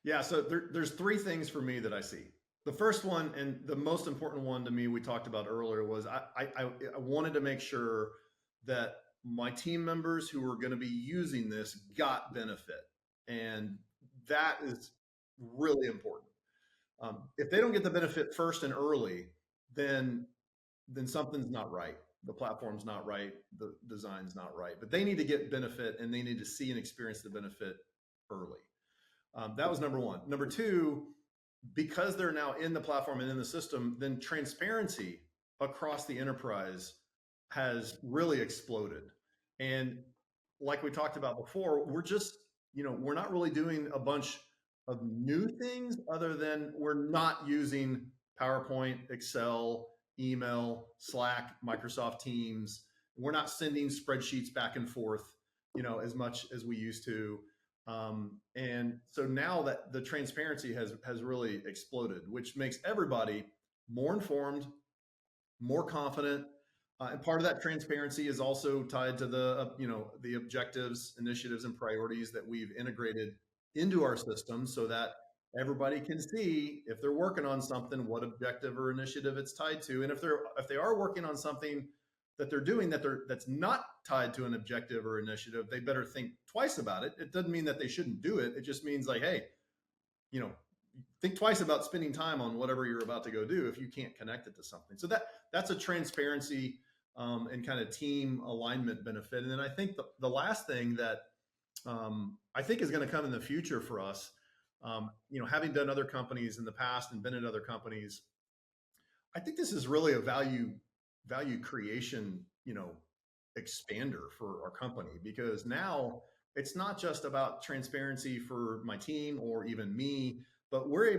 Yeah, so there's three things for me that I see. The first one, and the most important one to me, we talked about earlier, was I wanted to make sure that my team members who were going to be using this got benefit, and that is really important. If they don't get the benefit first and early, then then something's not right. The platform's not right. The design's not right. But they need to get benefit, and they need to see and experience the benefit early. That was number one. Number two, because they're now in the platform and in the system, then transparency across the enterprise has really exploded. And like we talked about before, we're just, we're not really doing a bunch of new things other than we're not using PowerPoint, Excel, email, Slack, Microsoft Teams. We're not sending spreadsheets back and forth, as much as we used to. And so now that the transparency has really exploded, which makes everybody more informed, more confident. And part of that transparency is also tied to the objectives, initiatives, and priorities that we've integrated into our system, so that everybody can see if they're working on something, what objective or initiative it's tied to, and if they are working on something that they're doing that's not tied to an objective or initiative, they better think twice about it. It doesn't mean that they shouldn't do it. It just means like, hey, you know, think twice about spending time on whatever you're about to go do if you can't connect it to something. So that's a transparency and kind of team alignment benefit. And then I think the last thing that I think is going to come in the future for us, having done other companies in the past and been at other companies, I think this is really a value creation, expander for our company, because now it's not just about transparency for my team or even me, but we're going to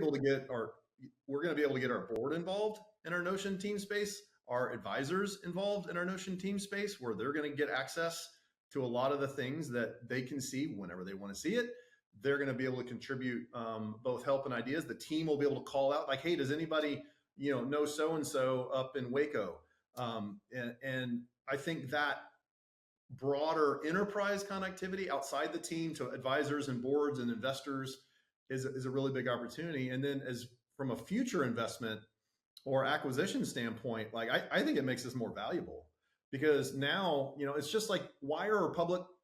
be able to get our board involved in our Notion team space, our advisors involved in our Notion team space, where they're going to get access to a lot of the things that they can see whenever they want to see it. They're going to be able to contribute both help and ideas. The team will be able to call out like, hey, does anybody know so and so up in Waco? And I think that broader enterprise connectivity outside the team to advisors and boards and investors is a really big opportunity. And then as from a future investment or acquisition standpoint, like I think it makes us more valuable, because now, it's just like, why are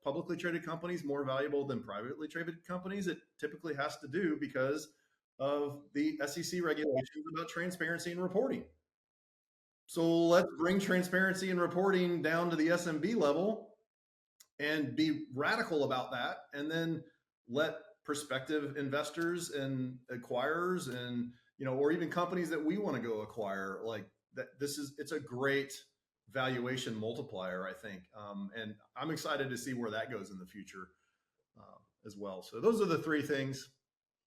publicly traded companies more valuable than privately traded companies? It typically has to do because of the SEC regulations about transparency and reporting. So let's bring transparency and reporting down to the SMB level and be radical about that. And then let prospective investors and acquirers and, or even companies that we want to go acquire, like that, it's a great valuation multiplier, I think. And I'm excited to see where that goes in the future as well. So those are the three things.